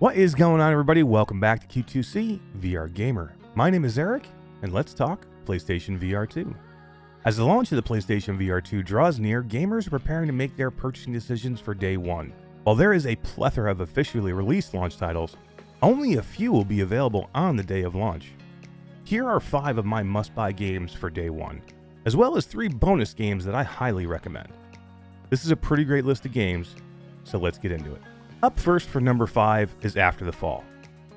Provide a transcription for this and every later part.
What is going on, everybody? Welcome back to Q2C VR Gamer. My name is Eric, and let's talk PlayStation VR 2. As the launch of the PlayStation VR 2 draws near, gamers are preparing to make their purchasing decisions for day one. While there is a plethora of officially released launch titles, only a few will be available on the day of launch. Here are 5 of my must-buy games for day one, as well as 3 bonus games that I highly recommend. This is a pretty great list of games, so let's get into it. Up first for number 5 is After the Fall.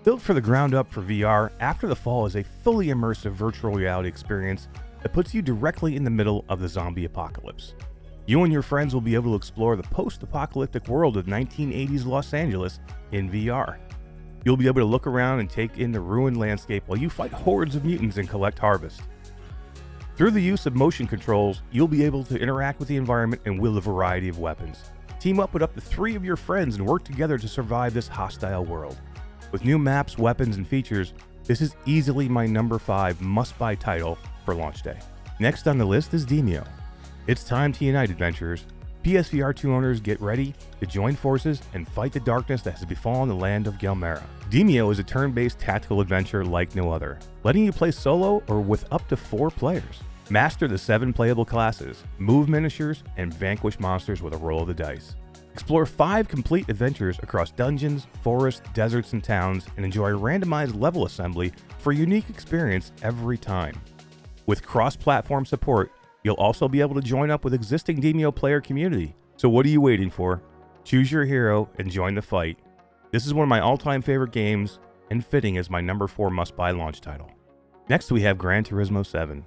Built for the ground up for VR, After the Fall is a fully immersive virtual reality experience that puts you directly in the middle of the zombie apocalypse. You and your friends will be able to explore the post-apocalyptic world of 1980s Los Angeles in VR. You'll be able to look around and take in the ruined landscape while you fight hordes of mutants and collect harvest. Through the use of motion controls, you'll be able to interact with the environment and wield a variety of weapons. Team up with up to 3 of your friends and work together to survive this hostile world. With new maps, weapons, and features, this is easily my number 5 must-buy title for launch day. Next on the list is Demeo. It's time to unite, adventurers. PSVR 2 owners, get ready to join forces and fight the darkness that has befallen the land of Galmera. Demeo is a turn-based tactical adventure like no other, letting you play solo or with up to 4 players. Master the 7 playable classes, move miniatures, and vanquish monsters with a roll of the dice. Explore 5 complete adventures across dungeons, forests, deserts, and towns, and enjoy randomized level assembly for a unique experience every time. With cross-platform support, you'll also be able to join up with existing Demeo player community. So what are you waiting for? Choose your hero and join the fight. This is one of my all-time favorite games, and fitting as my number 4 must-buy launch title. Next we have Gran Turismo 7.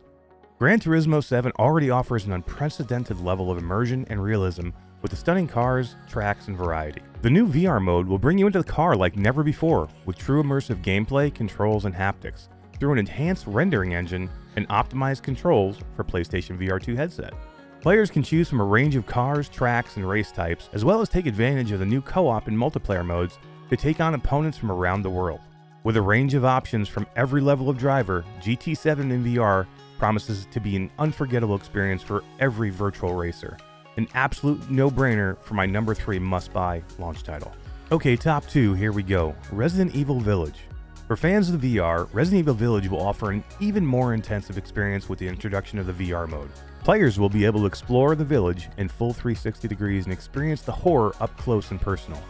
Gran Turismo 7 already offers an unprecedented level of immersion and realism with the stunning cars, tracks, and variety. The new VR mode will bring you into the car like never before, with true immersive gameplay, controls, and haptics, through an enhanced rendering engine and optimized controls for PlayStation VR 2 headset. Players can choose from a range of cars, tracks, and race types, as well as take advantage of the new co-op and multiplayer modes to take on opponents from around the world. With a range of options from every level of driver, GT7 in VR promises to be an unforgettable experience for every virtual racer. An absolute no-brainer for my number 3 must-buy launch title. Okay, top 2, here we go. Resident Evil Village. For fans of the VR, Resident Evil Village will offer an even more intensive experience with the introduction of the VR mode. Players will be able to explore the village in full 360 degrees and experience the horror up close and personal.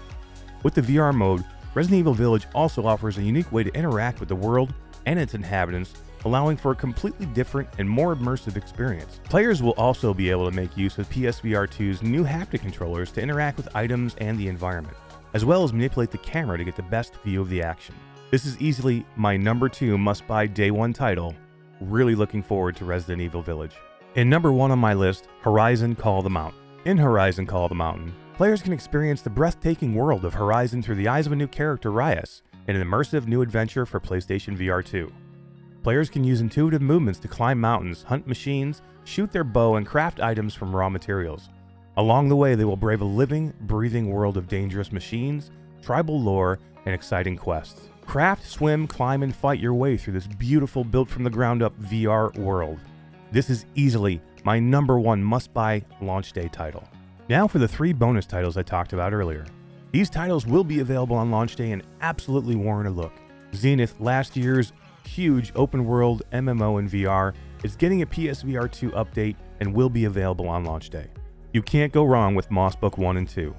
With the VR mode, Resident Evil Village also offers a unique way to interact with the world and its inhabitants, allowing for a completely different and more immersive experience. Players will also be able to make use of PSVR 2's new haptic controllers to interact with items and the environment, as well as manipulate the camera to get the best view of the action. This is easily my number 2 must-buy day 1 title. Really looking forward to Resident Evil Village. And number 1 on my list, Horizon Call of the Mountain. In Horizon Call of the Mountain, players can experience the breathtaking world of Horizon through the eyes of a new character, Ryas, in an immersive new adventure for PlayStation VR 2. Players can use intuitive movements to climb mountains, hunt machines, shoot their bow, and craft items from raw materials. Along the way, they will brave a living, breathing world of dangerous machines, tribal lore, and exciting quests. Craft, swim, climb, and fight your way through this beautiful, built-from-the-ground-up VR world. This is easily my number 1 must-buy launch day title. Now for the 3 bonus titles I talked about earlier. These titles will be available on launch day and absolutely warrant a look. Zenith, last year's huge open-world MMO in VR, is getting a PSVR 2 update and will be available on launch day. You can't go wrong with Mossbook 1 and 2.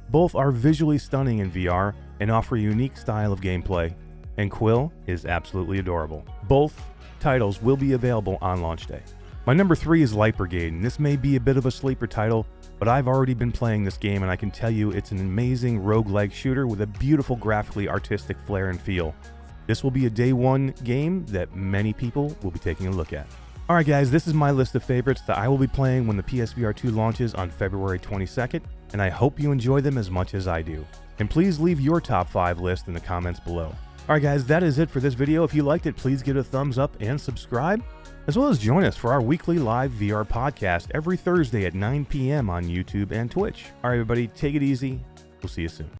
Both are visually stunning in VR and offer a unique style of gameplay, and Quill is absolutely adorable. Both titles will be available on launch day. My number 3 is Light Brigade, and this may be a bit of a sleeper title, but I've already been playing this game and I can tell you it's an amazing roguelike shooter with a beautiful graphically artistic flair and feel. This will be a day 1 game that many people will be taking a look at. Alright guys, this is my list of favorites that I will be playing when the PSVR 2 launches on February 22nd, and I hope you enjoy them as much as I do. And please leave your top 5 list in the comments below. Alright guys, that is it for this video. If you liked it, please give it a thumbs up and subscribe, as well as join us for our weekly live VR podcast every Thursday at 9 p.m. on YouTube and Twitch. Alright everybody, take it easy. We'll see you soon.